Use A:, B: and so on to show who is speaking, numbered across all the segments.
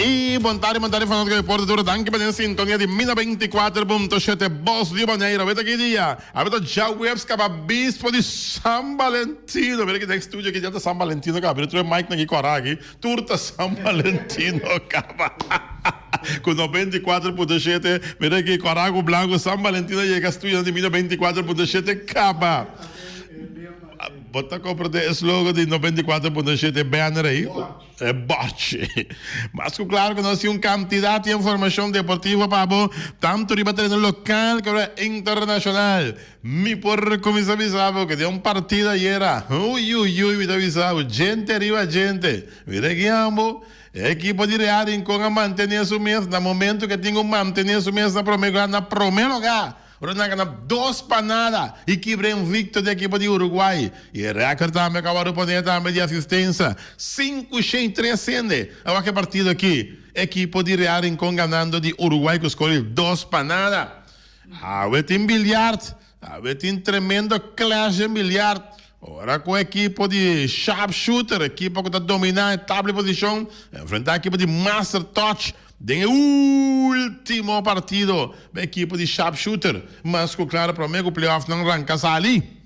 A: E bontare falando che portatore anche per in sintonia di Mina 24.7 Boss di Bonaire. Avete che dia? Avete già websca per bispo di San Valentino. Perché nel studio che dieta San Valentino capa. Per tu Mike na coraghi. Turta San Valentino capa. Con 24.7 vedete che corago blanco San Valentino llega studio di Mina 24.7 capa. Botta compra de slogan di 94.7 banner aí. É bote. Mas claro que nós temos quantidade de informação deportiva para tanto ribattere no local como internacional. Mi por começar a avisar que deu partida ayer. Me avisava. Gente arriba, gente. Vediamo. Equipo di Real com a manter su mês. No momento que tenho manter su mês na primeiro lugar. Ora na 2 panadas e quebrei invicto da equipe de Uruguai. E o recorde também acabaram poder também de assistência. 5-3 sende. Agora que partido aqui. Equipe de Real ganhando de Uruguai que escolhe 2 panadas. Tem bilhar. Tem tremendo clash em bilhar. Ora com a equipe de sharpshooter, equipe que está dominando a tabla de posição, enfrentar a equipe de master touch. De último partido da equipe de sharpshooter. Mas, claro, para mim, o playoff não arranca ali.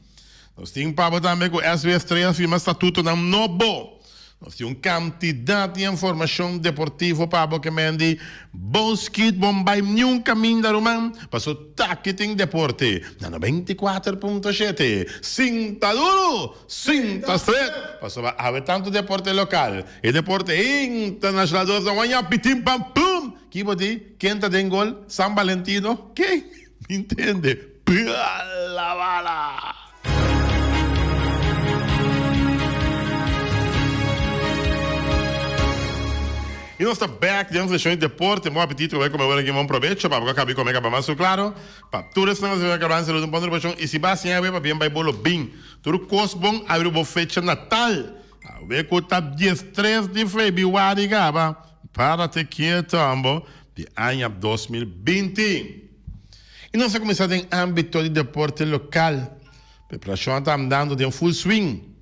A: Nós temos para também com o SBS 3 firma estatuto não novo. Nós temos quantidade de informação deportiva para que me diga Boskit Bombay nenhum caminho da Romã. Passou Taquiting Deporte. Na 24.7. Sinta duro, sinta estreito. Passou a haver tanto deporte local e deporte internacional. Dois da manhã, pitim pam pum. Que vou dizer? Quem está dando gol? San Valentino. Quem? Entende? Pala bala. E nós estamos back dentro de deporte, bom apetite, vai comer agora aqui, bom proveito, para acabar com a mais claro, para tudo isso nós vamos acabar sendo um ponto de paixão, e se vai assim, vai bem, vai bolo bem, tudo coisa bom, abre uma fecha Natal, vai contar 13 de fevereiro, gaba, para ter que tambo, de ano 2020. E nós vamos começar em âmbito de deporte local, a preparação está andando de full swing,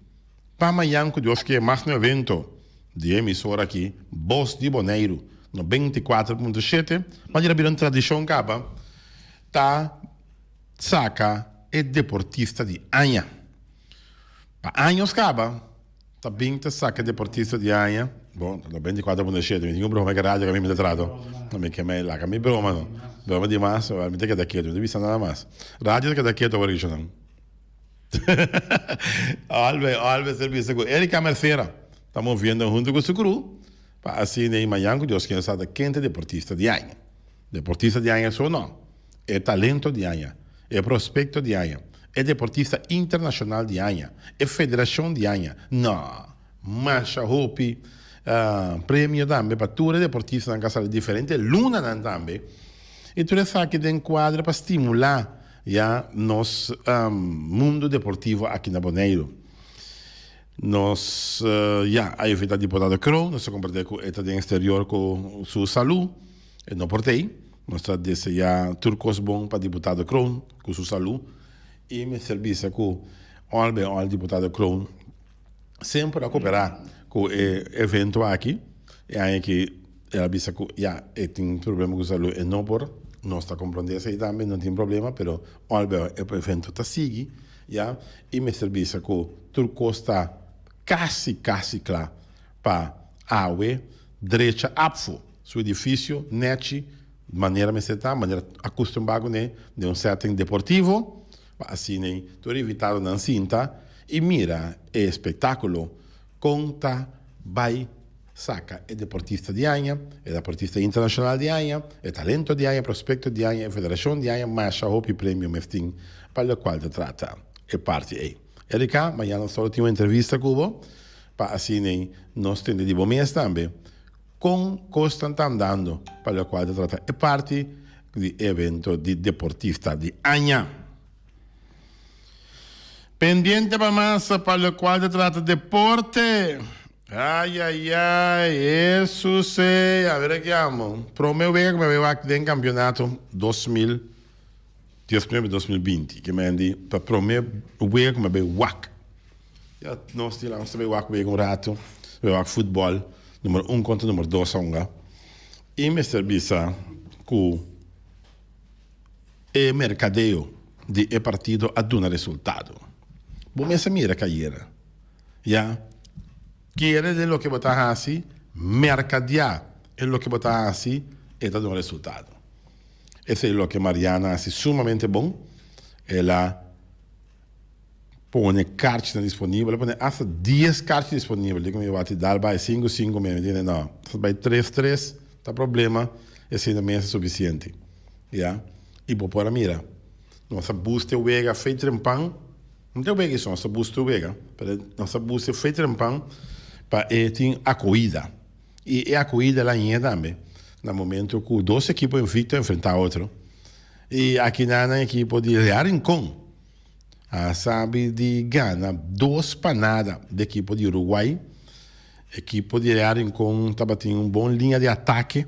A: para amanhã, que Deus quer mais no evento, de emissora aqui, Boss de Bonaire, no 24.7, mas já virou tradição capa, tá saca é deportista de Anha. Para anos capa, tá bem tá saca deportista de Anha. Bom, no 24.7, me digo broma que rádio que me trato. Não me queimei lá, que me broma não. Broma demais, me tem que dar quieto, não devia nada mais. Rádio que dar quieto agora que não. Alve serviço com Erika Merceira. Estamos vendo junto com o Sucuru, para assim em Manhã, Deus quer saber quem é deportista de Anha. Deportista de Anha só não. É talento de Anha. É prospecto de Anha. É deportista internacional de Anha. É federação de Anha. Não. Marcha, Hopi, prêmio também para todos os deportistas na casa diferente. Luna também. E tudo isso aqui tem quadro para estimular nosso mundo deportivo aqui na Bonaire. Nós a evitado deputado Crow, nós compartilhamos com o Estado exterior com sua saúde, e não portei, nós desse turcos bom para deputado Crow com sua saúde, e me serviço com o deputado Crow sempre a cooperar com o evento aqui, e aí que ela disse que tem problema com a saúde, e não por, nós está compreendendo isso aí também, não tem problema, mas o evento está seguindo, e me serviço com o turcos está quase claro para a direita apfo, seu edifício, net, maneira me sentar, maneira acostumado né, de um certo deportivo, assim né, estou evitado na cinta e mira é espetáculo, conta, vai, saca, é deportista de Anha, é deportista internacional de Anha, é talento de Anha, prospecto de Anha, é federação de Anha, mas a Hopi Prêmio Mestim, para o qual se trata, é parte aí. Erika, amanhã nós só temos uma entrevista com o para assim nós temos de bom mês também, com constante andando, para o qual se trata, é parte do evento de deportista de Anha. Pendiente para massa, para o qual se trata deporte. Ai, isso sei, a ver aqui, amo. Pro meu ver, que me veio aqui em campeonato 2019-2020, que me andi para prometer o que me veio WAC. Nós temos um WAC veio um rato, veio WAC futebol, número 1 contra número 2 songa. E me serviça com o mercadeo de partido a dar resultado. Bom, essa mira caíra. Já? Quiere de lo que botar assim, mercadear é lo que botar assim e dar um resultado. Esse é o que Mariana hace sumamente bom. Ela põe cartas disponíveis, ela põe até 10 cartas disponíveis. Digo, eu vou te dar, vai 5, 5 mesmo. Não, vai 3, 3, tá problema, esse ainda é suficiente. Já? E por mira, nossa busca vega feita em pão, não tem vega isso, nossa busca vega, nossa busca feita em pão para ter acolhida. E a acolhida lá em também, no momento que 2 equipos invictos enfrentar outro. E aqui na equipe de Rincón, sabe de Gana, 2 panadas da equipe de Uruguai. Equipe de Rincón estava tendo uma boa linha de ataque.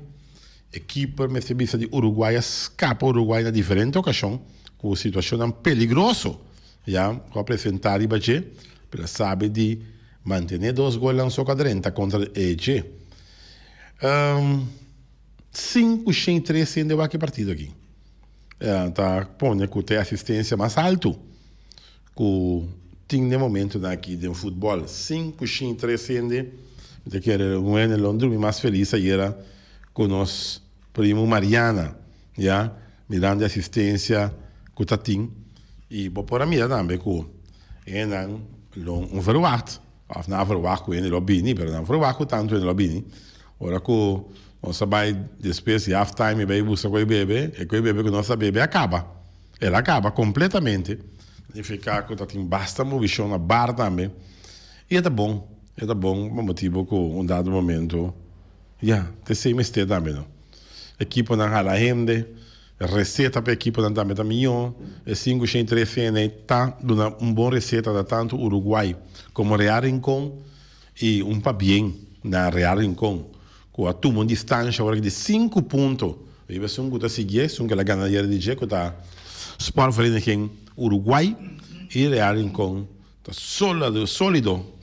A: Equipe me serviço de Uruguai escapa Uruguai na diferente ocasião, com situação peligrosa, já com apresentar Ibaché, para sabe de manter 2 gols na sua quadrenta contra EG. 5-3 sendo aqui partido aqui. Tá põe que tem assistência mais alto que tem no momento aqui de futebol. 5-3 sendo de que era um ano Londres mais feliz aí era com nós primo Mariana, já mirando assistência que tá tem e por a mira também que é um verwacht, of na verwacht com ele lobini, pero não verwacht tanto ele lobini. Ora que nós vai depois de half time vai buscar com o bebê e com o bebê que nossa bebê acaba, ela acaba completamente e ficar que tá tem basta movição na bar também e é bom por motivo que dado momento te sei me ste também não equipe não hala gente receita para equipe não também melhor e 5-3 cene tá dando bom receita da tanto Uruguai como Real Rincón e pa bem na Real Rincón com a uma distância agora de 5 pontos e vai ser que seguir que ela ganha de jeito tá Sport Vereniging Uruguai e Real Rincón tá sólido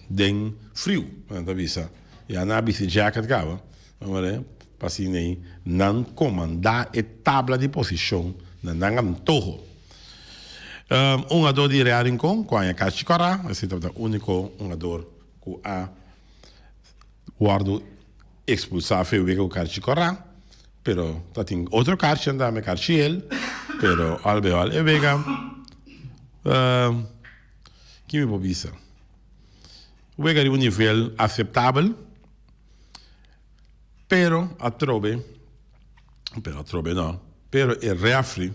A: den frio na visa e a na bici jacket cava vamos ver assim não comandar a tabela de posição não antojo jogador de Real Rincón com a Cachicora esse é o único jogador que a guardo expulsar foi o Cachicora pero tem outro Cachi andame Cachiel pero albeol e vega que me bobisa vega de nível aceitável pero el referee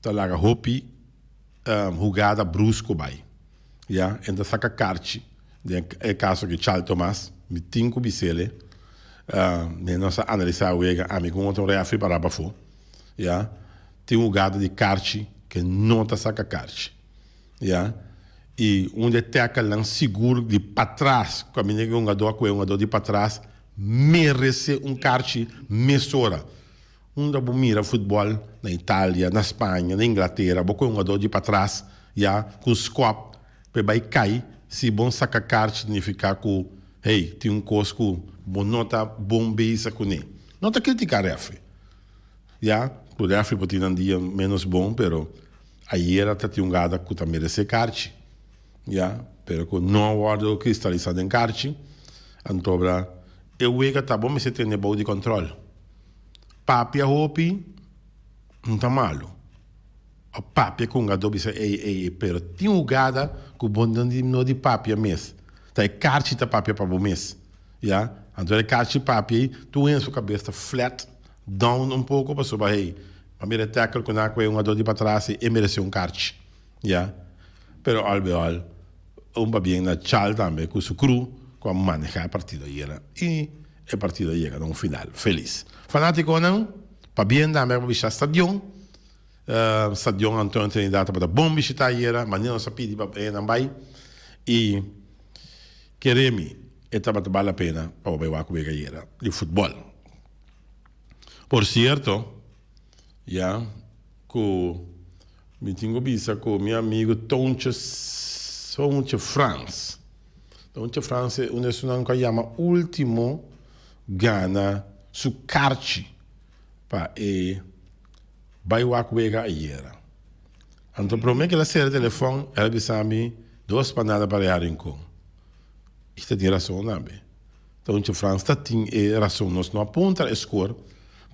A: tá lá a hopi jogada brusco vai já então saca carte é caso que Charles Thomas me tinco bisele nossa analisar o vega amigo outro referee para bafo já tem jogada de carte que não tá saca carte já e onde teca lá seguro de para trás caminha um jogador de para trás merece carte mesura da mira futebol na Itália na Espanha na Inglaterra com jogador de para trás já com scope para vai cair se bom saca carte significa que hey tem cosco bom nota bom beisa com ele não tá criticar referee já o referee pode ter dia menos bom pero aí era tá tinha gada que tá merece carte já pero que não guardo cristalizado em carte antobra eu vega tá bom mas você tem bom de controle papia hopi não tá malo a papia com a dobi pero tem jogada que bom de papia mês tá carte tá papia para bom mês já então é carte papia tu em sua cabeça flat down pouco para subir aí a mira tackle com a dor de para trás e merece carte já pero albeol bem na chal também com o cru com manejar a partida e a partida chega a final feliz fanático não para bem também para visitar stadion Antônio Trinidad para bom visitar mas não se pede para não vai e queremos vale a pena para ver o que é de futebol por certo já com me tenho visto com meu amigo Tonche France é onde se não chama último Gana su carci para vai o acuega aiera. Então, para mim que ela será telefone, ela disse-me 2 panadas para rear em com. Isto tem razão também. Então, a França tem razão, nós não aponta a score,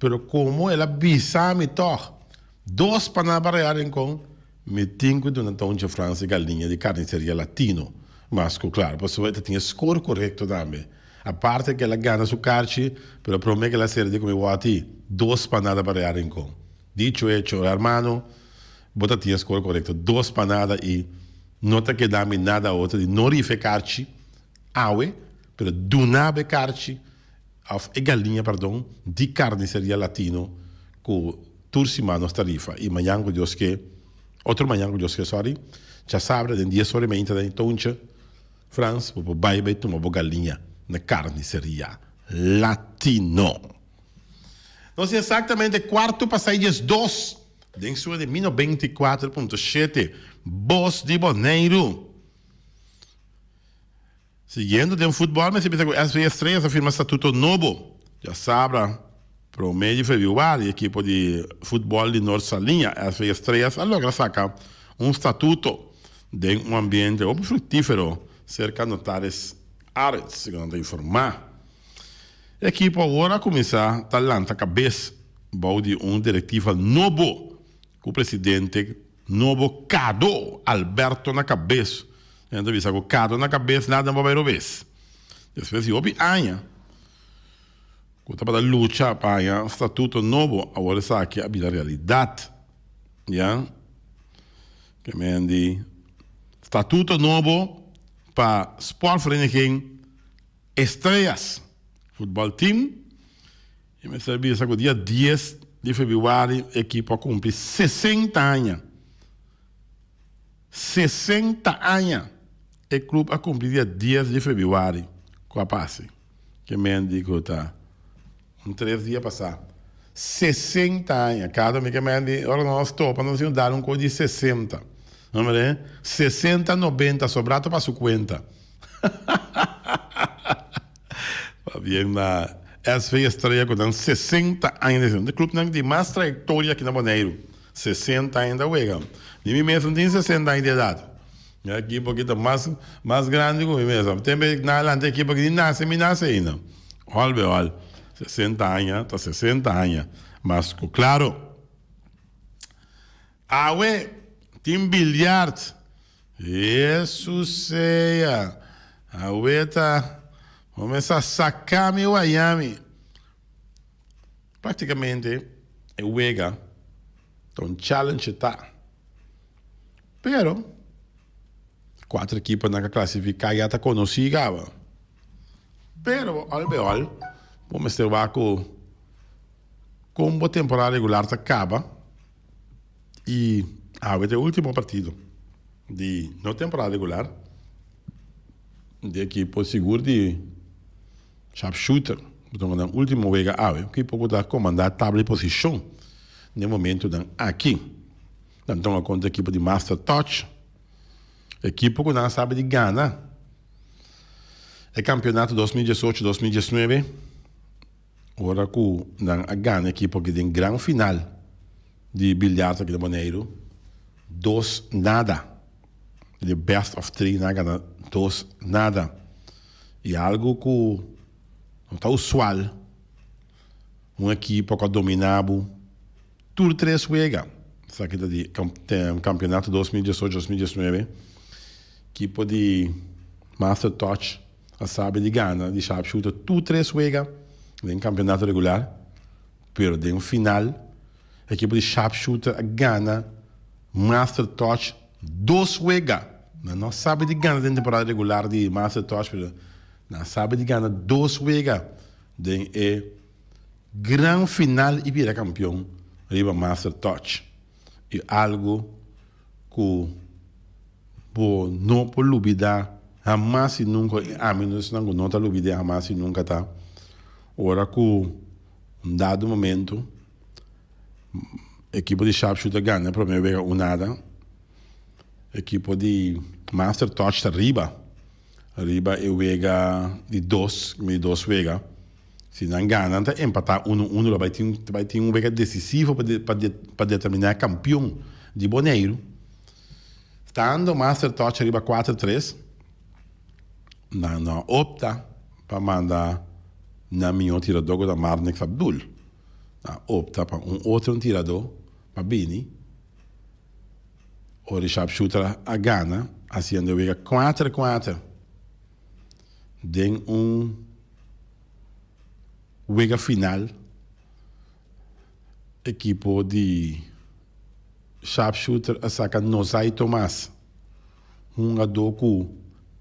A: mas como ela disse-me toch, 2 panadas para rear em com, me tenho que dar então a França galinha de carniceria latino. Mas, claro, você vai ter score correto também. A parte que ela ganha su carci, mas para mim que ela será de como eu 2 panadas para rear em com. Dicho hecho, hermano, bota tinha score correto, 2 panadas e não te quedando nada outro de não rificarci, aue, pero dunabe carci, of galinha, perdão, de carniceria latino, com turcimanos tarifa. E manhã com Deus que, outro manhã com Deus que, sorry, já sabe, de 10 horas e meia da toncha, France, o baile toma galinha na carniceria latino. Então, exatamente, quarto passagens 2, dentro de 24.7, Voz de Boneiro. Seguindo de futebol, mas as estrelas afirma estatuto novo. Já sabe, para o mês de fevereiro, a equipe de futebol de Norte Linha, as estrelas, logra sacar estatuto de ambiente frutífero cerca de notares áreas, segundo informar. A equipe agora começa a talanta cabeça de diretiva novo, com o presidente novo Cado Alberto na cabeça. Então, visa com Cado na cabeça, nada vai ver vez. Depois de ouvir anos, quando para luta para estatuto novo, agora está aqui a realidade. Já? Que me diz, estatuto novo para sportvereniging Estrelas. Futebol team, e me servia que dia 10 de fevereiro, a equipe cumpre 60 anos. 60 anos. O clube a cumprir dia 10 de fevereiro, com a passe. Que me digo, tá? 3 dias passar. 60 anos. Cada vez que me digo, agora nós topamos, nós dar coisa de 60. Não é? 60, 90, sobrado para 50. Bien, essa estreia com 60 anos. O clube não tem mais trajetória aqui na Boneiro. 60 anos da Wega. E mim mesmo tem 60 anos de idade. A equipe aqui mais grande que eu mesmo. Tem na equipe que nasce ainda. Olha, 60 anos, tá 60 anos. Mas, claro, tem bilhar. Isso seja. Tá. Começa a sacar meu Miami. Praticamente, é o Wega. Então, challenge tá. Pero, 4 equipes na classificar já tá conhecida. Pero, olha, vamos ter como a temporada regular tá acaba. E, vai ter o último partido de não temporada regular. De equipe seguro de sharpshooter, então na última vez que pode comandar a tabela de posição no momento aqui. Então a conta equipe de Master Touch, equipe que não sabe de Ghana, é campeonato 2018-2019, agora com a Ghana equipe que tem grande final de bilhar aqui no Boneiro, 2-0, the best of 3 na Ghana, 2-0. E algo que não está usual. Uma equipe que dominava tudo 3 vezes. Isso aqui de campeonato 2018-2019. Equipe de Master Touch, a sabe de Ghana, de sharpshooter, tudo 3 vezes. Em campeonato regular. Perdeu um final. A equipe de sharpshooter, a Ghana, Master Touch, 2 vezes. Não sabe de Ghana na temporada regular de Master Touch, mas não sabe de Ghana 2 vezes. É grande final e vira campeão. Riba Master Touch. E algo que não pode olvidar, jamais e nunca, a menos não está olvidar, jamais e nunca está. Ora que, um dado momento, a equipe de sharpshooter ganha, para mim, um nada. Equipe de Master Touch está riba é o Vega de 2 vezes. Se não ganha, tá empatar 1-1, vai ter um jogo decisivo para determinar campeão de Boneiro. Estando Master Touch arriba 4-3, não opta para mandar na minha tirador da Marnex Abdul. Opta para outro tirador, para Bini. O sharpshooter a Ghana, fazendo o 4-4. Den jogo final, equipo de sharpshooter a saca Nosai Tomás. Jogador que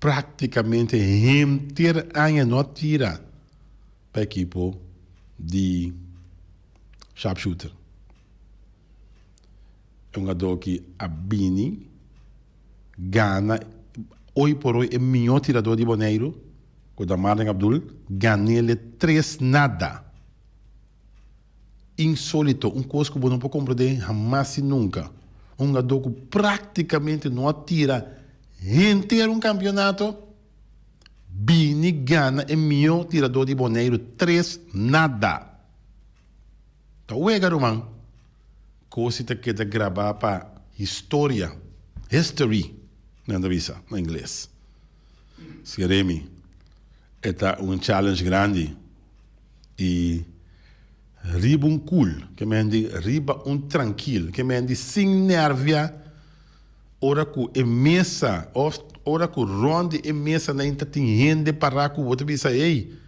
A: praticamente inteiro ano não tira para a equipe de sharpshooter. É um jogador que a Bini Ghana, hoje por hoje, é o melhor tirador de Boneiro, com o Marlon Abdul, ganha-lhe 3-0. Insólito, coisa que eu não posso compreender jamais e nunca. Um jogador que praticamente não tira inteiro um campeonato, Bini Ghana é o melhor tirador de Boneiro, 3-0. Então, o Egaruman, coisa que quer gravar para história, history, na visa, em inglês. Siremi, é um challenge grande e riba cool, que me andi riba tranquilo, que me andi sem nervia, ora que é mesa, ora que ronde é mesa, na inta tem gente para que o outro bisa, ei,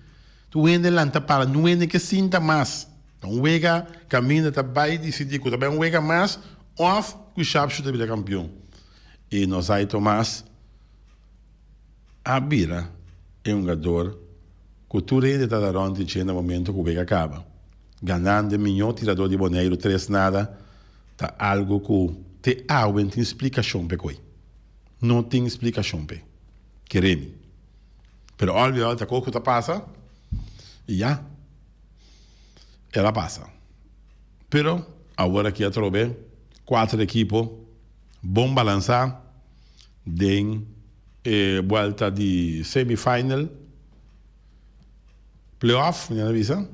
A: tu ende lanta para, não ende que sinta mais. Então, o Wega caminha também decidir que também um Wega mais, off, que o sharpshooter vira campeão. E nós aí, Tomás, a Bira é um jogador que tu rende está da ronde no momento que o Wega acaba. Ganhando o melhor tirador de Boneiro, 3-0, tá algo que te não tem explicação para coi. Não tem explicação para. Queremos. Pero olha, a coisa que passa, e já. Ela passa. Pero, agora que eu trouxe 4 equipos, bom balançar, de volta de semifinal, playoff, não é isso?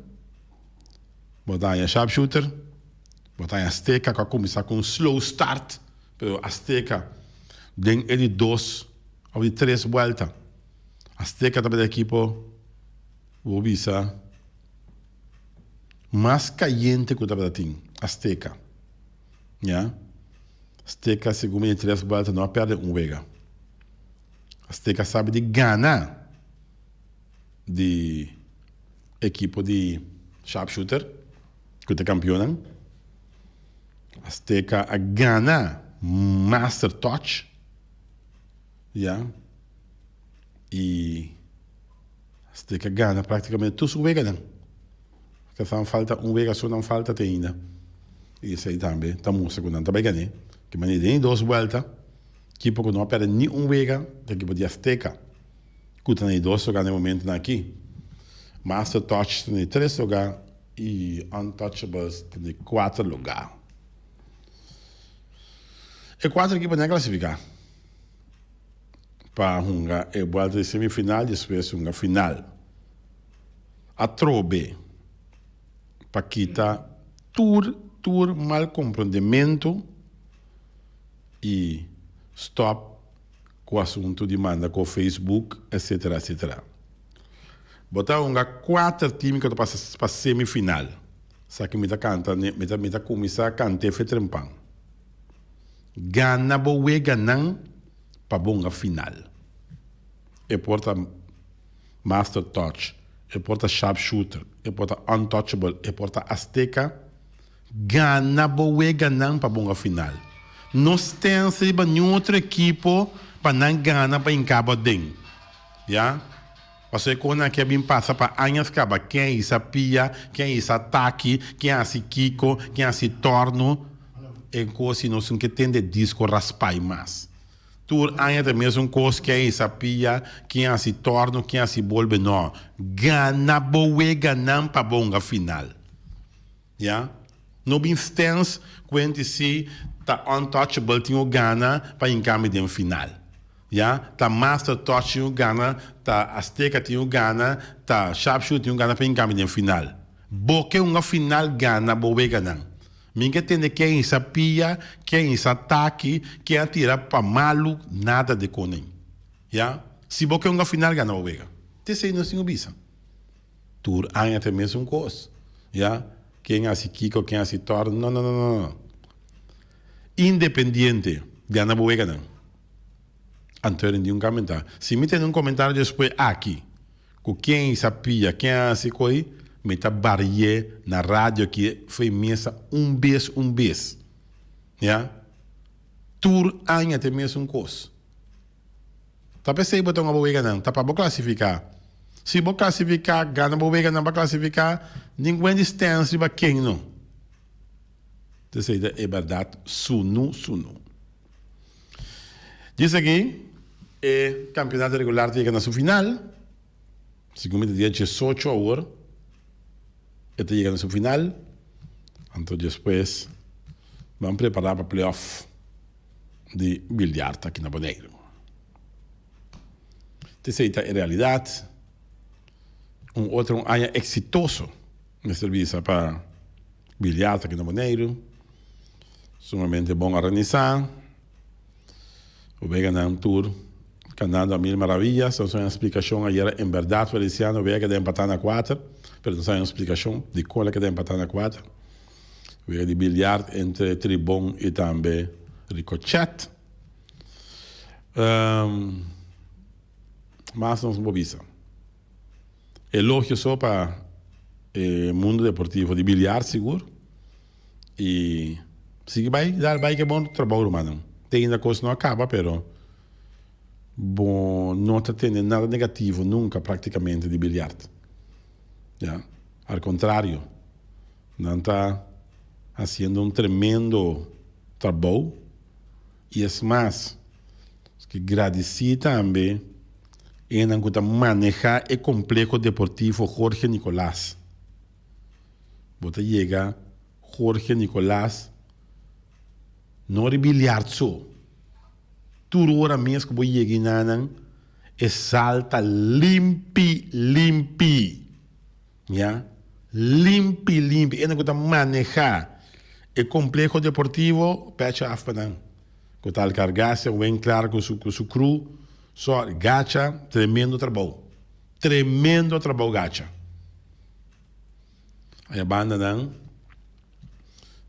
A: Botar em sharpshooter, botar em Azteca, que começar com um slow start, pero Azteca, tem ele 2 ou de 3 voltas. Azteca também é equipo, vou visar, mais caliente que o Tabatim, Azteca. Yeah? Azteca, segundo 3 voltas, não perde um jogo. Azteca sabe de ganhar de equipe de sharpshooter, que é campeão. Azteca a ganhar Master Touch. Yeah? E Azteca ganha praticamente todos os jogos. Que só falta um jogo, só não falta ainda. E isso aí também, estamos segundo também ganhei. Que maneira tem 2 voltas, que porque não perde nenhum jogo, da equipe de Azteca. Que tem 2 jogos no momento aqui. Master Touch tem 3 jogos e Untouchables tem 4 lugares. E 4 equipes não classificar. Para uma volta de semifinal, depois uma final. A trobe para quitar tur mal compreendimento e stop com o assunto de manda com o Facebook, etc, etc. Botar 4 times que passam para semifinal. Só que me tá começar a cantar fetrempang. Gana boe ganan para bonga final. E porta Master Touch, e porta Sharpshooter, e porta Untouchable, e porta Azteca. Gana boe ganan para bonga final. Nós temos nenhum outro equipo para não ganhar para encabar dentro. Já? Você quando aqui bem passa para anos acaba quem é essa pia, quem é esse ataque, quem é esse Kiko, quem é esse torno. É coisa nós não que tem de disco raspar mais. Tu ainda mesmo coisa que é essa pia, quem é esse torno, quem é esse bolbe não. Gana boe ganam para bonga final. Já? No bem quando se tá untouchable tinha gana para encaminhar de final. Ja, tá Master Touch tinha gana, tá Azteca tinha gana, tá Sharpshooter tinha gana para encaminhar no final. Boque uma final gana, bobe gana. Minha tem que ir essa pia, que ir esse ataque, que atira para malo, nada de conem. Ja, se boque uma final gana, bobe gana. Te sei não se ubisa. Tur ainda tem mesmo coisa. Ja, quem assim Kiko, quem assim Thor, não. Independiente, gana bobe gana. Anterior de comentário. Se me tem comentário depois aqui, com quem sabia, quem assim coi, me tá barrier na rádio que foi mesa um vez. Ja? Tur ainda tem mesmo coisa. Tá pensei botar uma boa não, tá para classificar. Se vou classificar, gana boa não para classificar, ninguém distância para quem não. Então, é verdade, sunu. Diz aqui, o campeonato regular chega na sua final, segundo dia 18 horas, ele chega na sua final, então depois vamos preparar para o playoff de bilhar aqui na Boneiro. Terceira é realidade, outro ano exitoso no serviço para bilhar aqui na Boneiro, sumamente bom organizar, o Vega na tour, cantando a mil maravilhas, não sei uma explicação ayer, em verdade, Feliciano, Vega de empatar na 4, mas não sei uma explicação de qual é que de empatar na 4. Vega de bilhar entre Tribon e também Ricochet. Mas não se movisa. Elogio só para o mundo deportivo de bilhar, seguro. E se vai que é bom trabalho, mano. Tem ainda coisa não acaba, pero bom, não está tendo nada negativo nunca praticamente de bilhar. Ja? Ao contrário, não está fazendo um tremendo trabalho e é mais que agradeci também em manejar o complexo deportivo Jorge Nicolás. Bota chega Jorge Nicolás não é bilhar só. Tudo hora mesmo que vou chegar é salta limpi. Ja? Limpi. E não manejar o complexo deportivo, pecha afpanan. Com tal cargaça, bem claro com su cru, só gacha, tremendo trabalho. Gacha. Aí a banda não,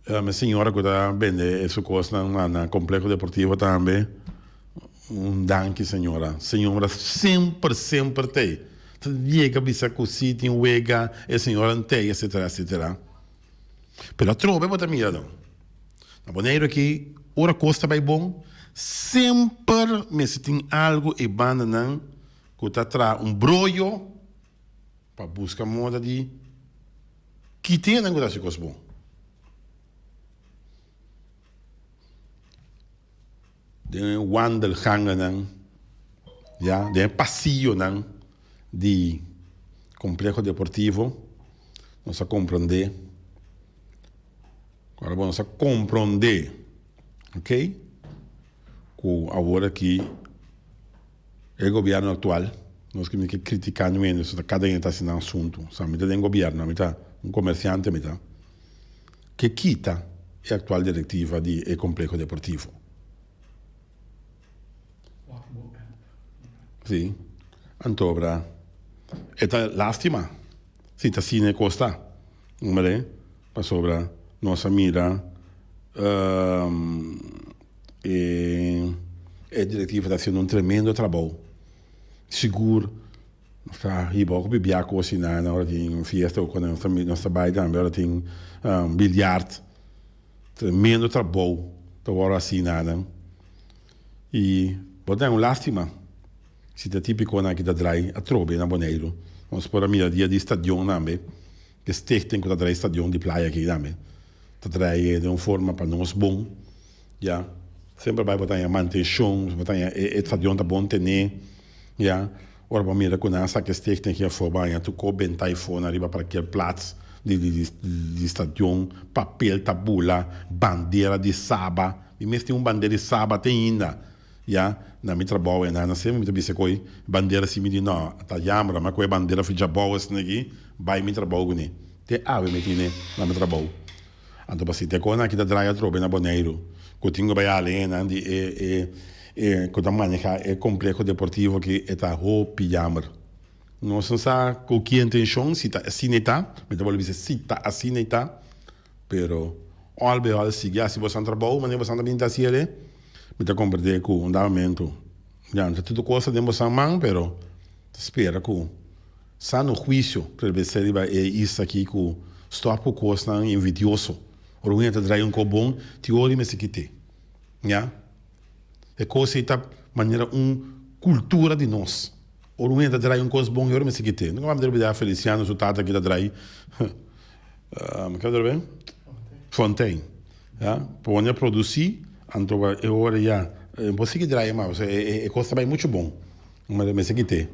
A: a senhora que está vendo essa coisa no complexo deportivo também, danke senhora. Senhora sempre tem. Chega a bisa que o sítio, wega, a senhora não tem, etc. Pero a trova, bota mirado. Na Boneiro aqui, ora costa vai bom, sempre me se tem algo e banda não, que está atrás brolho, para buscar moda de que tem não que coisa bom. De wandelgangen não, ja, de passeio não, de complexo deportivo, nós a compreender. Agora vamos a compreender, ok? Com agora que o governo atual, nós temos que criticar no menos, cada um está assinando assunto, sabe? Metade é um governo, metade um comerciante, metade que quita a atual diretiva de complexo deportivo. Sì, antobra. Esta lástima. Si ta sine costa. Umere, pa sobra nossa mira e a diretiva está fazendo tremendo trabalho. Seguro. Está aí pouco bebia coisa na hora de festa ou quando nossa baile também hora tem bilhar. Tremendo trabalho. Tá hora assim nada. E botar lástima. Se é típico na que da drai a trobe na Boneiro. Nós por a minha dia de estadião também. Que stichting que da drai estadião de praia aqui também. Da drai de uma forma para nós bom. Ja. Sempre vai botar a manutenção, botar a estadião da bom ter, ja. Ora para mim com essa que stichting que for vai tu co ben telefone arriba para aquele plaats de estadião, papel tabula, bandeira de Saba. E mesmo tem bandeira de Saba tem ainda. ja, na mi trabalho e na sempre mi bisa koi bandeira simili no, ta jamra, ma koi bandeira fi jabao snegi, bai mi trabalho ni. Te ave metine na mi trabalho. Anto basi te kona kita draia trobe na Boneiro. Coutinho vai além, andi kota maneja é complexo deportivo que eta ho pijamar. Não sei se com que intenção se tá assim está, mas eu vou dizer se tá assim está, pero albe al siga se você trabalha, mas você também tá siere, me tá compreender com andamento. Já não tudo coisa de você man, pero espera com sano juízo para ver se vai isso aqui com stop com coisa envidioso. O ruim é trazer bom, teoria me se quite. Ja? É coisa esta maneira cultura de nós. O ruim é trazer coisa bom, eu me se quite. Não vamos dizer Feliciano, o tata que trazer. Quer dizer bem? Fontaine. Ja? Põe a produzir, então eu ora já. Você que trazer mais, é coisa bem muito bom. Mas me se quite.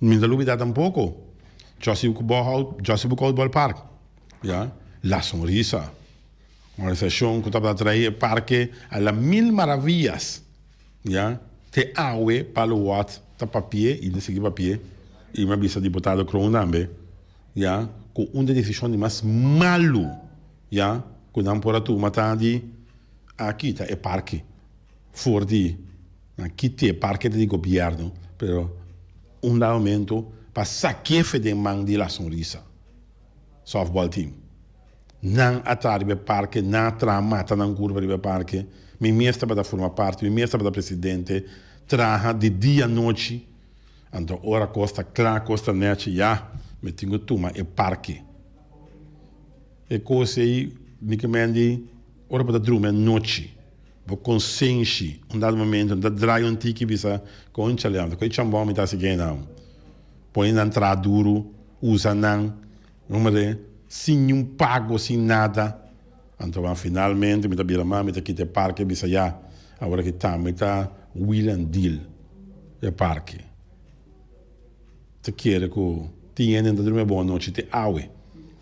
A: Não me dá tampouco. Joseph Boulevard Park. Ja? La Sonrisa. Uma estação que estava atrás parque a las mil maravillas, já? Te aue para o wat, ta papier e de seguir papier e uma bisa deputado Cronambe, já? Com uma decisão de mais malo, já? Com não por tu matadi aqui tá é parque, for di aqui te parque de governo, pero aumento para saquefe de man de la sonrisa, softball team. Não atar o parque, não tramata na curva do parque. Me mestra para formar parte, me mestra para presidente, traja de dia a noite. Então, ora costa claro, costa net, já, me tenho tuma é parque. E coisa aí, me comende, ora para dormir noite. Vou consciente, dado momento, da drai tiki bisa com um chaleão, com um chambão me tá seguindo não. Põe na entrada duro, usa não, número sem pago, sem nada. Então, finalmente, me tabira mais, me aqui te parque, bisa já, agora que tá, me tá will and deal, é parque. Te quer que tinha ainda dormir boa noite, te aue,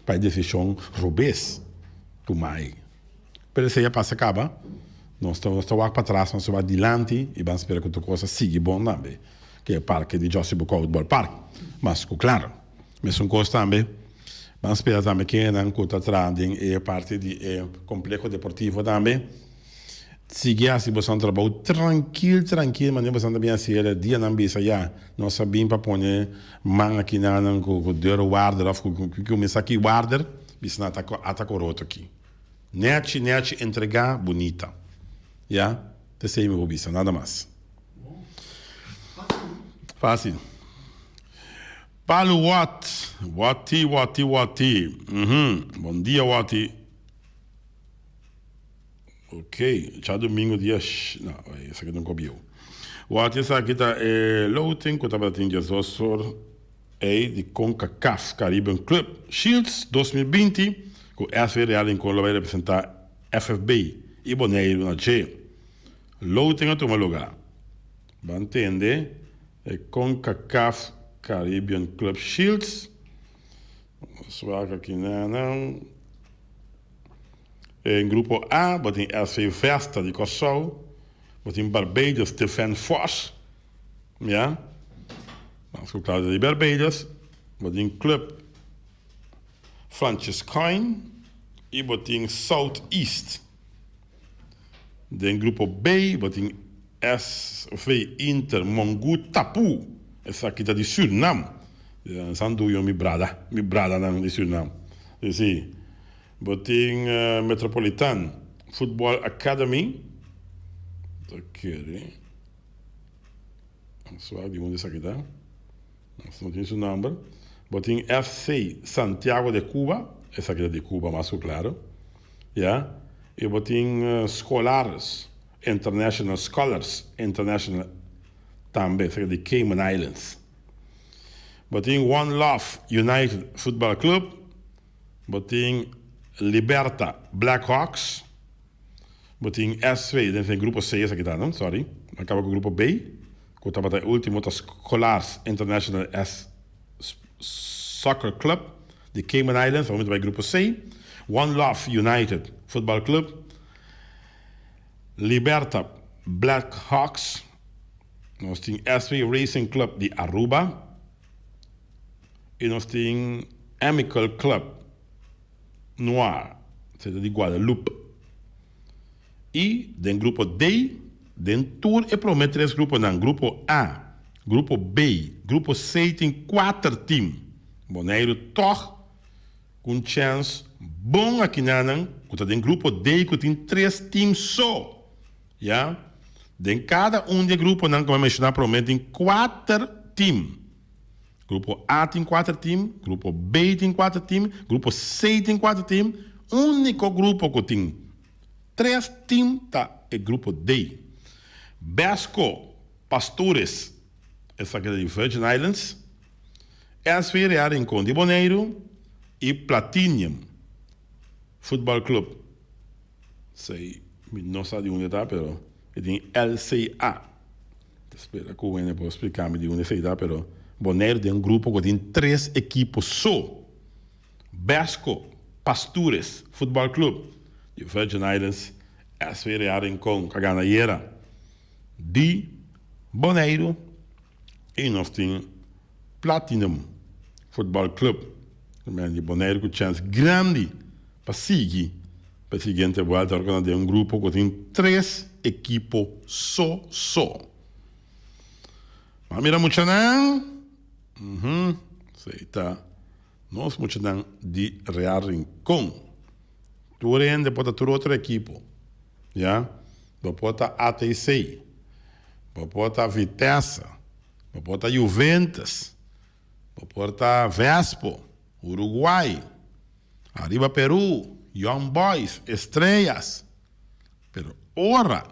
A: para decisão robês, tu mai. Pero se já passa acaba, nós estamos para trás, nós vamos adiante e vamos esperar que a coisa siga bom também, que é o parque de Joseph Boulevard Park. Mas, claro, mas são coisas também. Vamos esperar também que não conta trending é parte de complexo deportivo também. Seguir assim você trabalho tranquilo, mas não você também assim dia não bisa já. Nós sabemos para pôr mão aqui na com deur guarda, que começa aqui guarda, bisa não ataca roto aqui. Net entregar bonita, já? Te sei me bisa nada mais. Fácil. Paulo Wati. Bom dia, Wati. Ok, já domingo dia... Não, esse aqui não copiou. Wati, essa aqui tá Louting, que estava tendo Jesus de CONCACAF Caribbean Club Shields 2020, que o SV Real em Colo vai representar FFB e Boneiro na G. Louting a tomar lugar. Vai entender? CONCACAF Caribbean Club Shields. Vamos ver aqui, não. Em grupo A, tem SV Vesta de Kosovo, tem Barbados Defense Force, ja? Vamos colocar de Barbados, tem Club Franciscain e tem Southeast. Em grupo B, tem SV Inter Mongu Tapu. Essa aqui está de Suriname. Santo eu me brada não de Suriname. Sim. Botem Metropolitan Football Academy. Ok. Vamos ver de onde isso aqui está. Não tem seu número. Botem FC Santiago de Cuba. Essa aqui é de Cuba, mas claro. Yeah. E botem International Scholars também, essa aqui é de Cayman Islands. Botem One Love United Football Club. Botem Liberta Blackhawks. Botem SV, dentro do grupo C, essa aqui tá, não? Sorry. Acaba com o grupo B. Que estava o último, Scholars International Soccer Club de Cayman Islands, vamos para o grupo C. One Love United Football Club. Liberta Blackhawks. Nós temos SV Racing Club de Aruba. E nós temos Amical Club Noir, de Guadalupe. E dentro grupo D, dentro tour e promete 3 grupos. No grupo A, grupo B, grupo C tem 4 times. Boneiro toch com chance bom aqui na que tem grupo D que tem 3 times só. Já? Dentro cada de grupo não que vai mencionar promete 4 times. Grupo A tem 4 times, grupo B tem 4 times, grupo C tem 4 times. Único grupo que tem 3 times é o grupo D. Basco Pastores, essa aqui é de Virgin Islands, SV Real Rincón de Bonaire e Platinum Football Club. Sei, não sei de onde está, mas tem LCA. Espera que eu vou explicar de onde está, mas Bonaire tem grupo que tem 3 equipos só. Basco Pastores Football Club de Virgin Islands, SV Real Rincón, Caganaíra de Bonaire, e nós temos Platinum Football Club de Bonaire com chance grande para seguir para a seguinte volta, porque tem grupo que tem 3 equipos só. Mas mira muito não? Sei tá. Nós muito não de Real Rincón. Tu rende para ter outro equipo, já? Depois tá ATC, depois tá Vitesse, depois tá Juventus, depois tá Vespo, Uruguai, Arriba Peru, Young Boys, Estrellas. Pero ora,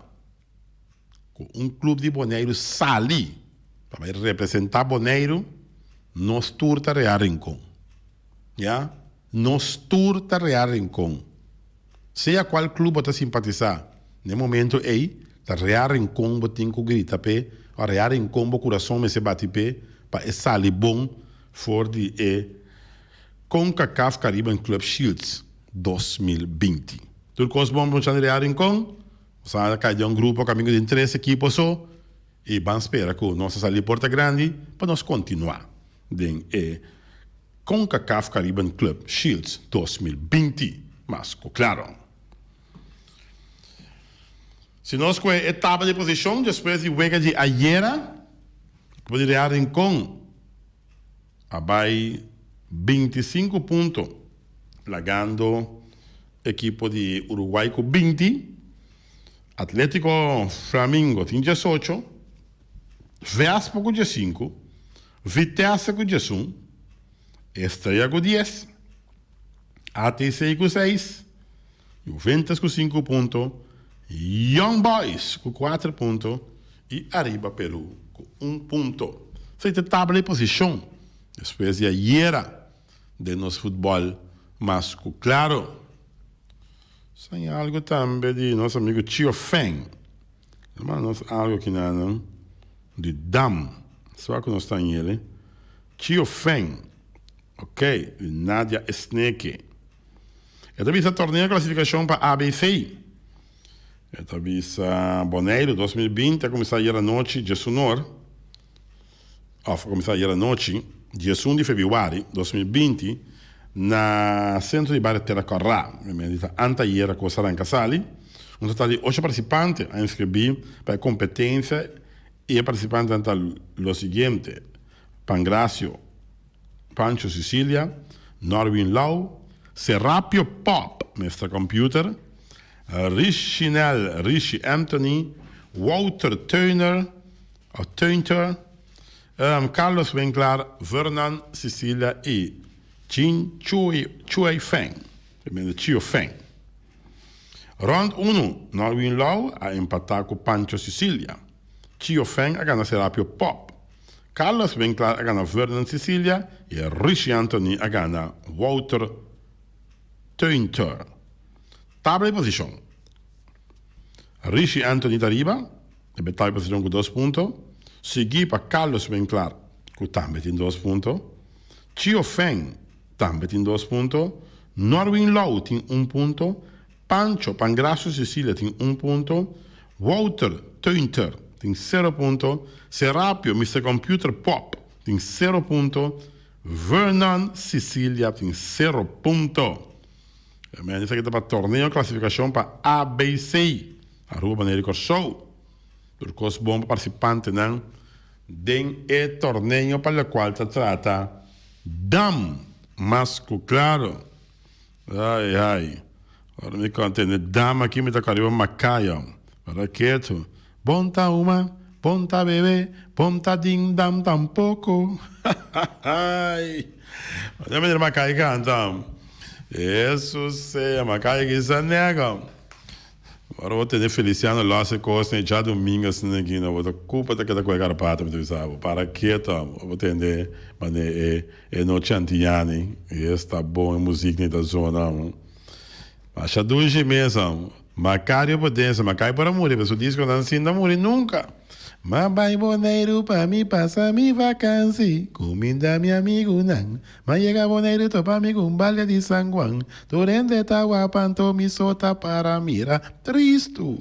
A: com clube de Bonaire sali para representar Bonaire, nos turta Real Rincón. Já? Nos turta Real Rincón. Seja qual clube você simpatizar, no momento aí, tá Real Rincón tem que gritar pé, a Real Rincón o coração me se bate pé, para sair bom for de CONCACAF Caribbean Club Shields 2020. Tudo coisa bom para o Real Rincón, sabe que é grupo caminho de 3 equipos só, e vamos esperar que nossa sair Porta Grande para nós continuar de CONCACAF Caribbean Club Shields 2020. Mas, claro, se nós com a etapa de posição, depois de Wega de Ayera, poderia Rincón abai 25 pontos, largando equipo de Uruguai com 20, Atlético Flamengo tem 18, Vespo com 15, Vitesse com 11, Estrela com 10, ATC com 6, Juventus com 5 pontos, Young Boys com 4 pontos e Arriba Peru com 1 ponto. Essa é a tabela de posição. Depois de Ayera de nosso futebol, mas claro, tem algo também de nosso amigo Chio Feng. Mas algo que não de Dam, só que nós estamos ele. Chio Feng, ok, de Nadia Sneke. Esta vez a torneio de classificação para ABC. Esta vez a Bonaire 2020 a começar a noite de Sonor. Começar a noite dia 1 de fevereiro de 2020 na centro de Barra Terra Corrá, anteayer com Saranca Sali. Um total de 8 participantes a inscrever para a competência e participantes estão os seguintes: Pangracio, Pancho Sicilia, Norwin Lau, Serapio Pop, Mestre Computer, Rishi Anthony, Walter Turner, Carlos Winkler, Vernon Sicilia e Chin Chui Feng, Chio Feng. Round 1, Norwin Lau a empatar com Pancho Sicilia. Chio Feng a ganhar Serapio Pop. Carlos Winkler a ganhar Vernon Sicilia e Rishi Anthony a ganhar Walter Turner. Tabla de posição. Rishi Anthony arriba, e tabla de posição com 2 pontos. Seguido para Carlos Winkler, que também tem 2 pontos. Chio Feng também tem 2 pontos. Norwin Lau tem 1 ponto. Pangracio Sicilia tem 1 ponto. Walter Tönter, tem 0 ponto. Serapio, Mr. Computer Pop, tem 0 ponto. Vernon Sicilia, tem 0 ponto. Men dice que está para torneo clasificación para ABC. Arroba Banerico Show. Porque es bom participante en el torneo para el cual se trata Dam. Más claro. Ai, ai. Agora me contente. Dam aqui me está carregando Macaia. Para quieto. Bonta uma, bonta bebê, bonta ding dam tampouco. Ai. Olha me Macaia canta. Isso é Macaia que se nega. Agora vou ter Feliciano Lócio Costa já domingo assim aqui, não vou ter culpa de que da coisa carpata, tu sabe? Para quieto, vou ter mas é no chantiani, e está bom em música da zona. Mas já dois mesmo. Macário potência, Macário para morrer, mas o disco não assim não morre nunca. Mas vai boneiro para mim passar minha vacância, comida meu amigo não. Mas chega boneiro to para mim com balha de San Juan, torrente tawa panto mi sota para mira tristo.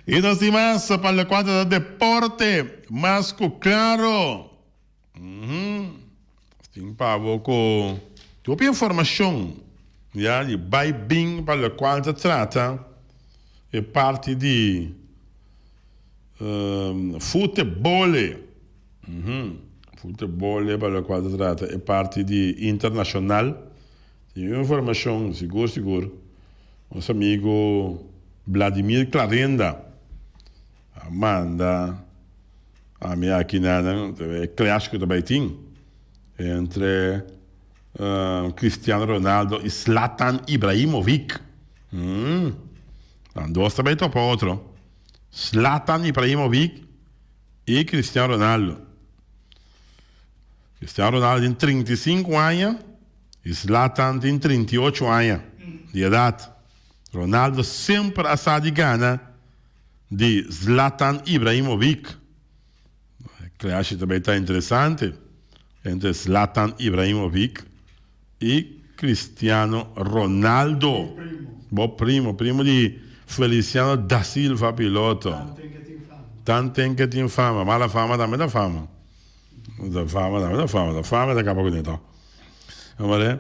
A: E nós temos para o quadro do deporte, mas claro. Tem para pouco, tu informação, já de vai bem para o qual se trata. É parte de futebol. Futebol para o qual se trata. É parte de internacional. Tem informação, seguro. Nosso amigo Vladimir Clarenda manda a minha aqui é clássico também tem entre Cristiano Ronaldo e Zlatan Ibrahimovic. Dois também para outro. Zlatan Ibrahimovic e Cristiano Ronaldo. Cristiano Ronaldo tem 35 anos e Zlatan tem 38 anos de idade. Ronaldo sempre a de gana de Zlatan Ibrahimovic. Acho que também está interessante entre Zlatan Ibrahimovic e Cristiano Ronaldo. Bom primo de Feliciano da Silva, piloto. Tanto que tem fama. Mas a fama também dá fama. Da fama da capa com isso. Vamos ver.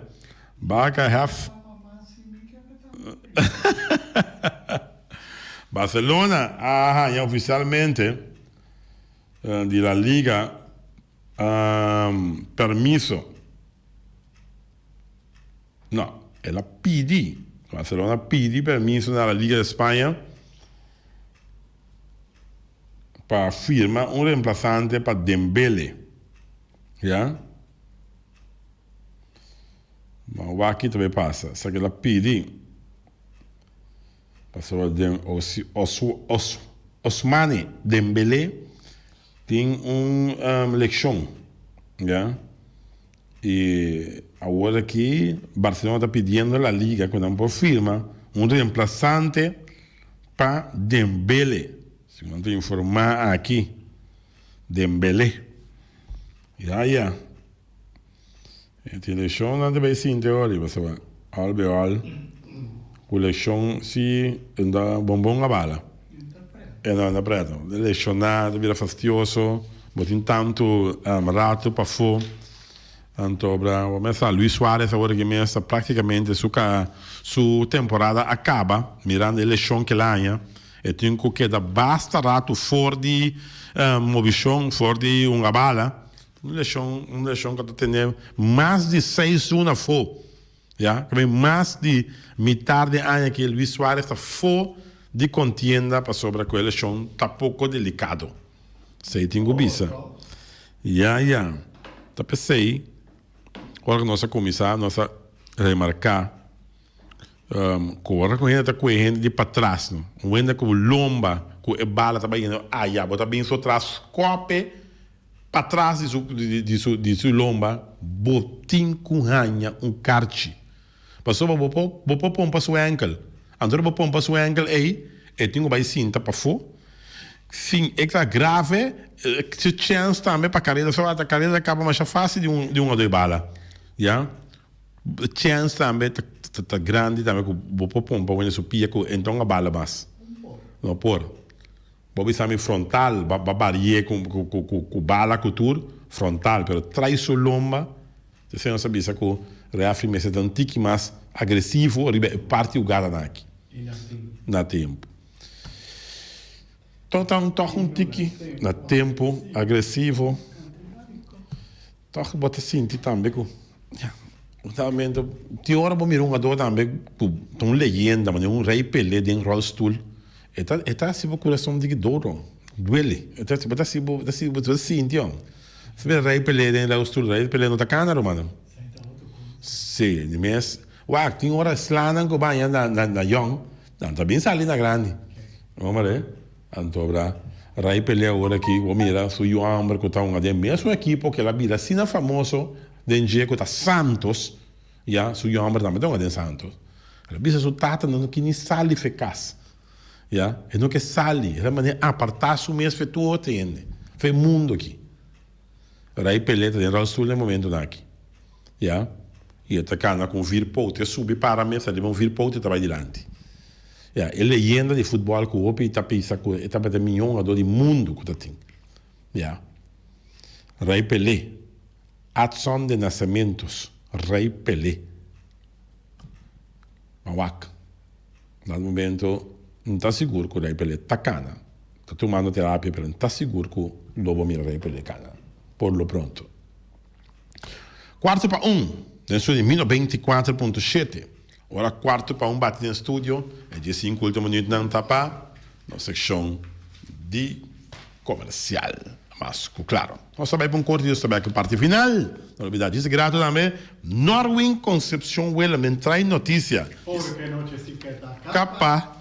A: Barca have. Barcelona ha oficialmente de la Liga permiso. No, ela pide. Barcelona pide permiso na Liga de Espanha para firmar um reemplazante para Dembélé. Já? Mas o aqui também passa. Só que ela pede Ousmane Dembélé tem eleição. Já? E agora aqui, Barcelona está pedindo à Liga, quando não firma, um reemplazante para Dembélé. Se não te informar aqui, Dembélé. Já. A eleição não deve ser em teoria, você vai. Albeol, a eleição se anda bombom a bala. Não anda preto. A eleição vira fastidioso, botem tanto rato para fora. Então, começa Luis Suárez agora que começa praticamente sua temporada acaba, mirando a eleição que lá e tem que dar basta rato fora de movição, fora de uma bala, uma eleição que tem mais de 6 anos fora, já, mais de metade de ano que Luis Suárez está fora de contienda para sobre a eleição, está pouco delicado, sei tem que bisa, já, tá pensei. Agora nossa comissão, nossa remarcar, agora com ainda com gente de para trás, não, ainda com lomba, com a bala também indo, bota bem só trás, cope para trás de sua lomba, botim com ranha, carte, passou para pôr para sua ankle, andou para pôr para sua ankle aí, e tem vai cinta para fora, sim, é que grave, se chance também para a carreira acaba mais fácil de uma ou duas balas. Ja, chance também tá grande também com o pompa quando supia com então a bala mas não por. Bobi sami frontal, babarie com bala couture frontal, pero trai su lomba, se não sabia se com reafirme se um tique mais agressivo, parte o gada naqui. Na tempo. Então toch um tique na tempo agressivo. Toch bota sentir também com também de hora bom mirar um ador também com legenda, mas rei Pelé de rolstool. Eta assim o coração de dor, duele. Eta assim você sente, ó. Se vê rei Pelé de rolstool, rei Pelé não tá cana, mano. Sim, de mês. Uau, tem hora slana com banha na young, não tá bem sali na grande. Vamos ver. Antobra rei Pelé agora aqui, o mira, su João que tá um de mesmo equipo que ela vira sina famoso de que tá Santos, ya, su João também tá um de Santos. Ela bisa su tata não que nem sali fecas. Ja, e não que sali, ela maneira apartar su mês fe tu entende. Fe mundo aqui. Rei Pelé tá dentro do sul no momento daqui. Ja? E tá cana com vir pote, subir para a mesa, vão vir pote e tá vai adiante. Ja, é leyenda de futebol que o Opi está pensando que está para milhão do mundo que tem. Ja. Rei Pelé, ação de nascimentos, Rei Pelé. Mawak. No momento não está seguro que o Rei Pelé está cana. Está tomando terapia, mas não está seguro que o lobo mira Rei Pelé cana. Por lo pronto. 4-1, dentro de 1024.7. Ora, 4-1 bate no estúdio, é de 5 últimos minutos não tapa, na secção de comercial. Mas, claro, nós sabemos um corte disso também que parte final. Não olvidar disso, grato também. Norwin Concepción Huela, me traz notícia.
B: Porque não te etiqueta
A: Capa.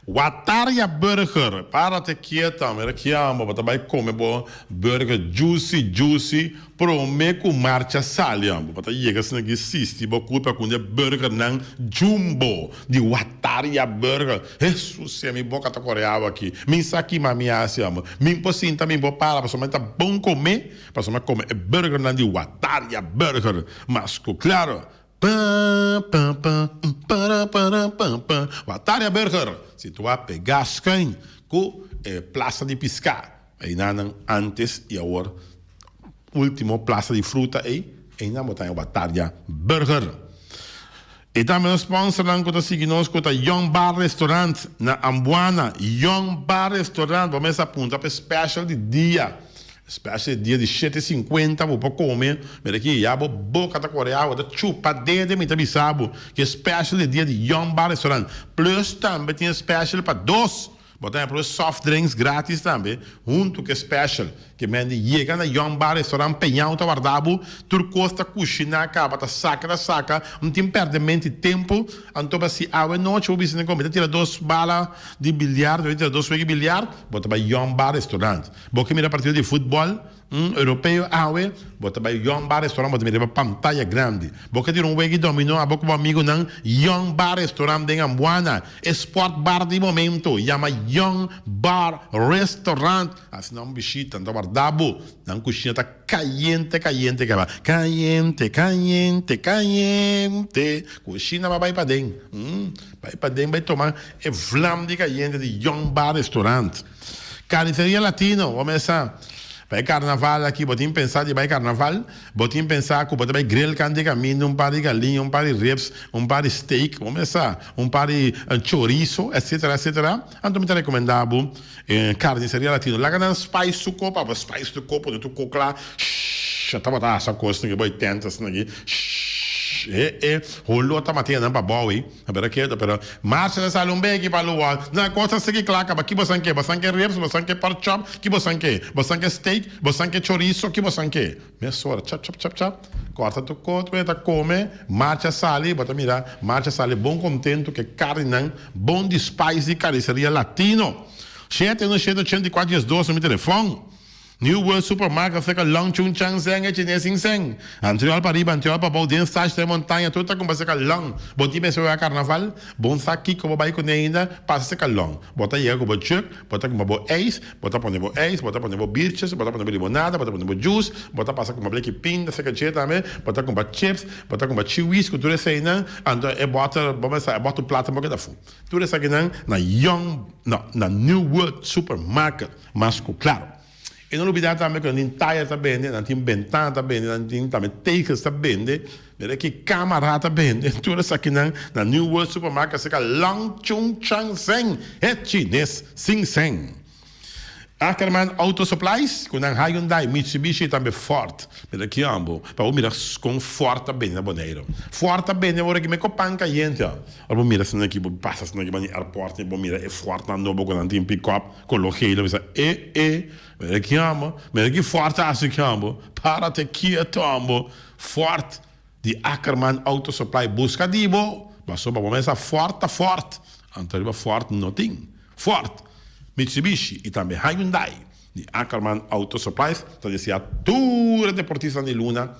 A: Wataria Burger, para te quieta, me chiamo, ma vai come bo burger juicy, prome com marcha saliam, ma chega se não existe, bo culpa com de burger não jumbo, de Wataria Burger. Jesus, se me boca tá coreava aqui. Me saqui mami asiamo. Me impossível também bo para somente tá bom comer, para somente comer burger não de Wataria Burger. Mas claro, Wataria Burger. Se tu vai pegar quem com praça de pescar, aí não antes e agora último praça de fruta aí não botar Wataria Burger. E também o sponsor não conta seguindo com o Young Bar Restaurant na Ambuana. Young Bar Restaurant, vamos apontar para special de dia. Special de dia de 7,50, vou para comer, mas aqui já vou boca da Coreia, da chupa dedo, me também sabe que special de dia de Young Bar Restaurant. Plus também tem special para dois. Botar para soft drinks grátis também, junto com special, que mende chega na Young Bar Restaurant, penhão tá guardado, turcosta cozinha acaba, tá saca, não tem perdimento de tempo, então se a noite o business comida tira 2 balas de bilhar, tira 2 jogo de bilhar, bota para Young Bar Restaurant. Boca mira partida de futebol europeu, bota para Young Bar Restaurant, bota mira pantalla grande. Boca tira jogo de dominó, a boca o amigo não Young Bar Restaurant em Ambuana, sport bar de momento, chama Young Bar Restaurant. Assim não visita, então guardado, não cozinha tá caliente, cozinha vai para dentro, vai tomar flam de caliente de Young Bar Restaurant. Carniceria Latino, vamos começar. Vai carnaval aqui, botim pensar de vai carnaval, botim pensar que botar vai grill cande caminho, par de galinha, par de ribs, par de steak, vamos começar, par de chorizo, etc. Então me tá recomendado carniceria Latino. Lá que spice do copo, spice do copo, de tu coco já tava essa coisa que vai tentar assim aqui. Rolou tá matando não para boa aí, pero marcha da salão bem aqui para luar. Na costa se que claca, aqui você quer ribs, você quer pork chop, que você quer steak, você quer chorizo, que você quer. Minha senhora, chap, corta tu coto, tá come, marcha sali, bota mirar, marcha sali, bom contento que carne não, bom de spice de carniceria Latino. 784 12 no meu telefone. New World Supermarket fica long chung chang seng e chine sing seng. Anterior para riba, anterior para bom, dentro da montanha, tudo como fica long. Bom time se vai carnaval, bom saque como vai com ainda, passa fica long. Bota aí com chuck, bota com bom ice, bota põe bom ice, bota põe bom birches, bota põe bom limonada, bota põe bom juice, bota passa com black pinda, fica cheia também, bota com chips, bota com chiwis, com tudo isso aí não, ando e bota, bota o prato um da fu. Tudo isso aqui não, na New World Supermarket, mas claro. E non olvidate também que não tire está bene, não tem ventana está bene, não tem também teigas está bene, vede que câmara está bene, tudo isso aqui na New World Supermarket fica Long Chung Chang Seng, é chinês, Sing Seng. Ackerman Auto Supplies, com a Hyundai, Mitsubishi também Ford, vede que ambos, para o mirar com Ford está bene na Boneiro. Ford está bene, agora que me copanca gente, ó. Ora, mira se aqui passa se aqui no aeroporto, bom mira é Ford na novo quando não tem pick-up, coloquei, você me chiamo, me che forte si chiamo, parate quieto ambo, forte di Ackerman Auto Supply busca dibo, ma sopra promessa forte, anterior forte nothing, forte, Mitsubishi e também Hyundai, di Ackerman Auto Supply, sta dicendo tutti deportisti di Luna,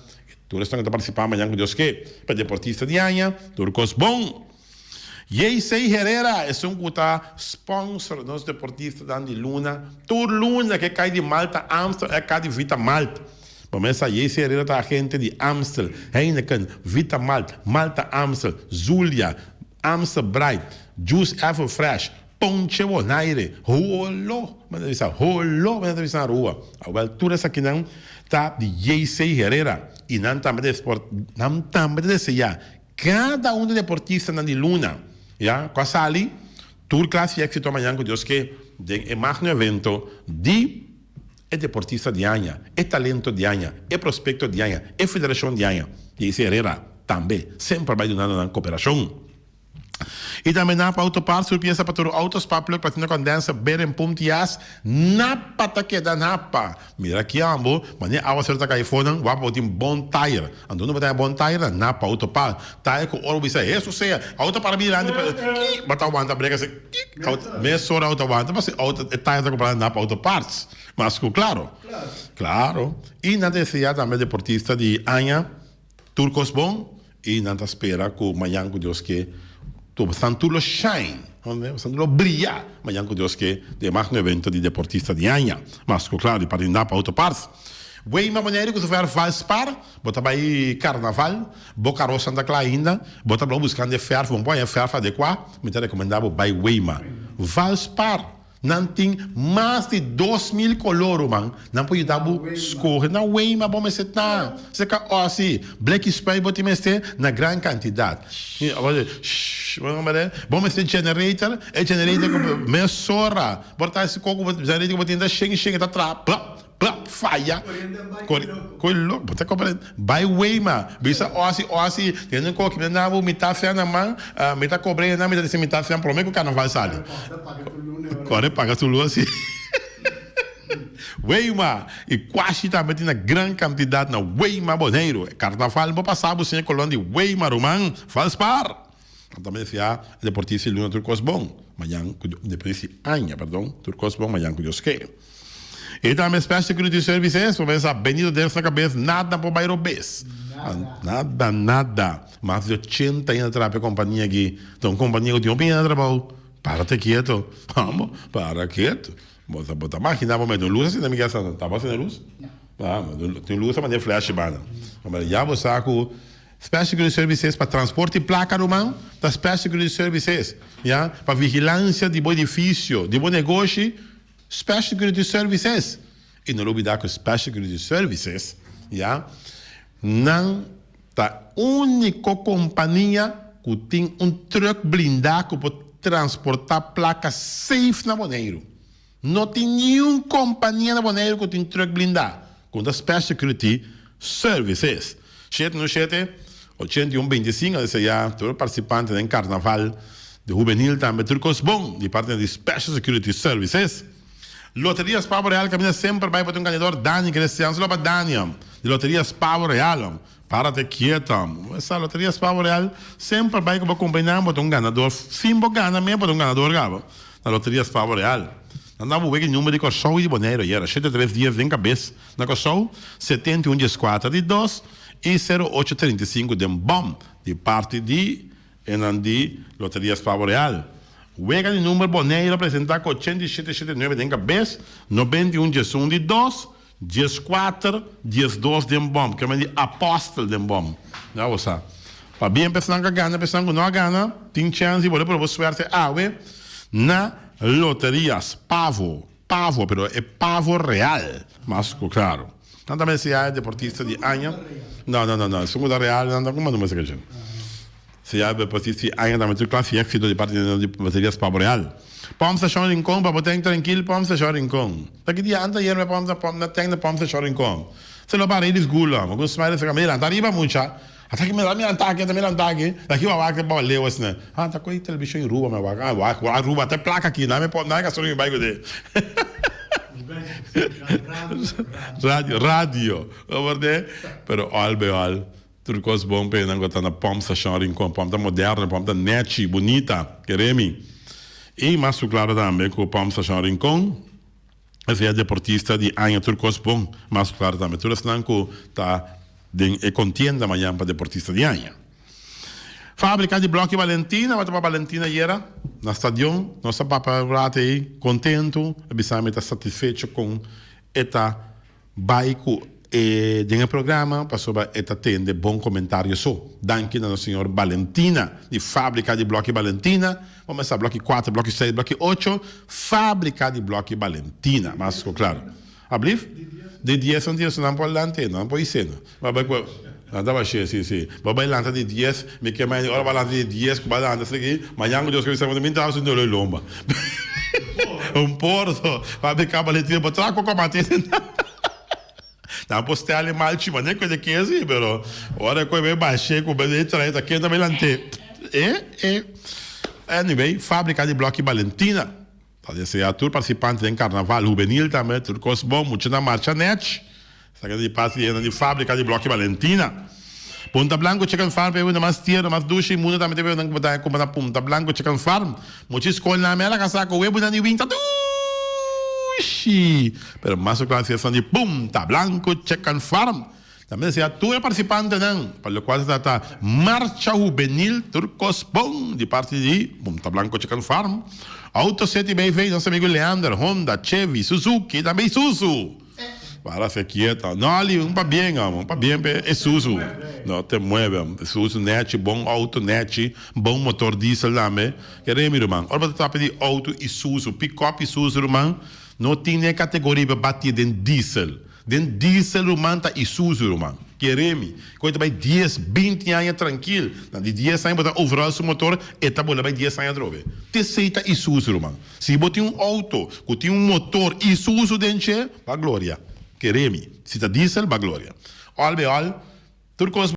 A: tutti stanno partecipando amanhã com Deus que, per deportista di Anha, turcos bom. J.C. Herrera é sponsor dos deportistas da Luna. Tur Luna que cai de Malta, Amstel é cai de Vita Malta. Começa J.C. Herrera tá gente de Amstel, Heineken, Vita Malta, Malta Amstel, Zulia, Amstel Bright, Juice Apple Fresh, Ponche Bonaire, Rolo, mas deve ser na rua. A altura essa aqui não tá de J.C. Herrera e não também de esporte, não também de ser cada dos deportistas da Luna. Ja, qua sali, tour classe éxito amanhã com Deus que é mais um evento de deportista de Anha, talento de Anha, prospecto de Anha, federação de Anha. E esse Herrera também, sempre vai donando na cooperação. E também na autopar, surpresa para todo autos papel para ter condensa, berem puntias, napa tá que da napa. Mira aqui ambo, mas nem a certa caifona, vai botar um bom tire. Ando não botar um bom tire, napa autopar, tire com ouro bisa, isso seja, auto para mirando, bota o banda brega se, mesora auto banda, mas auto tire tá comprando napa autoparts. Mas claro. E na descia também deportista de Anha, turcos bom, e na espera com amanhã com Deus que Santulo shine, Santulo brilha, mas com Deus que é mais um evento de deportista de Anha, mas claro, de partir para autoparts. Weima maneira que se vai Valspar, bota vai carnaval, Bocaro Santa Clara ainda, bota para buscar de ferro, vamos pôr ferro adequado, me te recomendava vai Weima. Valspar, não tem mais de 2.000 colores, man. Não pode dar escorrer na Weima, bom, mas você tá. Você quer, assim, Black Spray, bote mestre, na grande quantidade. Bom, mas generator, generator, mesora, bota esse coco, generator, bote ainda, chega, tá atrás, falha. Quello, bota compreendendo. Vai Weima, bisa, assim, tem um coco, que não me tá fazendo, man, me tá cobrando, não me tá me tá fazendo, promete que o carnaval sai. Agora paga tudo assim. Weima, e quase também tem uma grande quantidade na Weima Boneiro. Carnaval, vou passar por cima colônia de Weima Román, faz par. Também decía deportista Luna Turcos bom, amanhã, depois de Anha, perdão, Turcos bom, amanhã com Deus que. E também Special Security Services, começa a venido dentro da cabeça, nada para o bairro Bes. Nada. Mais de 80 anos atrás para a companhia aqui. Então, companhia que tem opinião de trabalho. Para-te quieto. Vamos, para quieto. Bota máquina, vamos ter luz assim na minha casa. Estava sem luz? Não. Tem luz, mas tem flash, mano. Já vou saco Special Security Services para transporte e placa romano, da Special Security Services, para vigilância de bom edifício, de bom negócio, Special Security Services. E não olvidar que Special Security Services, não tá única companhia que tem truck blindado que pode transportar placa safe na Boneiro. Não tem nenhuma companhia na Boneiro que tem truck blindado com a Special Security Services. Chete no chete, 8125, esse já, todo participante do carnaval de juvenil também, turcos bom, de parte de Special Security Services. Loterias Pavo Real caminha sempre vai para um ganhador, Dani, que esse ano só para Dani, de Loterias Pavo Real. Para-te quieto. Essa Loterias Pavo Real sempre vai combinar para um ganhador. Simbo gana mesmo para um ganhador, gabo. Na Loterias Pavo Real. Andava o número de Corsou de Boneiro, era 73 dias em cabeça. Na Corsou, 71 dias 4 de 2 e 0835 de bom, de parte de Loterias Pavo Real. O número Boneiro apresentar com 8779 em cabeça, 91 dias 1 de 2, dias 4, dias 2 de bom, que é de apóstolo de bom. Não, você. Para bem pensar que ganha, pensar que não ganha, tem chance de poder provar suerte na Loterias Pavo, pero é Pavo Real, mas claro. Tanto também se há deportista de ano, não, segunda real, não como não mais que gente. Se há deportista de ano, também tu classe é de parte de Loterias Pavo Real. Vamos achar um rincão para poder tranquilo, vamos achar um rincão. Daqui de antes aí vamos achar um rincão. Se não para eles gula, mas com smile essa câmera, tá arriba mucha. Até que me ataque, daqui o vaca leu assim, né? Tá com a televisão em rua, meu vaca. A rua até placa aqui, não é que só no bairro dele. Radio, verdade? Pero albeal, tudo coisa bom para não botar na pompa charing com pompa moderna, pompa net bonita, queremi. E mais claro também que o pompa charing com esse é deportista de ano tudo coisa bom, mais claro também tudo assim que tá e contienda amanhã para deportista de ano. Fábrica de bloco Valentina, vai para Valentina era na estadião, nossa papa aí contento, abisamente satisfeito com esta bike e de programa, passou para esta tende bom comentário só. Danke ao senhor Valentina, de Fábrica de bloco Valentina. Vamos começar bloco 4, bloco 6, bloco 8, Fábrica de bloco Valentina, mas claro. Abrir? De 10 a 10 não pode lanter, não pode ser. Não estava cheio, sim. Vai lanter de 10, me quer mais, ora vai lanter de 10, vai lanter aqui, amanhã eu escrevo isso, me dá assim, lomba. Porto, vai ficar Valentina, para trás com a matéria. Não postei ali mal, mas nem coisa que é assim, pero ora que eu baixei com o bebê, está aqui também lanter. Anyway, Fábrica de bloco Valentina. Esse é a tour participante em Carnaval Juvenil também, tudo coisa bom, muito na marcha net. Essa de parte de Fábrica de bloco Valentina. Punta Blanco Chicken Farm, eu mais tiro, mais ducha e mundo também teve que botar como na Punta Blanco Chicken Farm. Muitas escolas na América, saca o web de winter. Pero mais classificação de Punta Blanco Chicken Farm. Também se a tour participante não, para o qual está marcha juvenil, tudo coisa bom, de parte de Punta Blanco Chicken Farm. Auto 7 bem feito, nosso amigo Leandro, Honda, Chevy, Suzuki, também Isuzu. Para ser quieto. Não, ali, para bem, é Isuzu. Não, te mueve. Isuzu net, bom auto net, bom motor diesel também. Queremos, irmão. Olha para pedir auto Isuzu, pick-up Isuzu, irmão. Não tem nem categoria para bater de diesel. De diesel, irmão, tá Isuzu, irmão. Queremos. Coisa vai 10, 20 anos tranquilo. De 10 anos, botar overall seu motor, e tá bom, vai 10 anos droga. Te aceita Isuzu, irmão. Se botar um auto, que tem um motor Isuzu dentro, vai glória. Queremos. Se tá diesel, vai glória. Olha, tudo coisa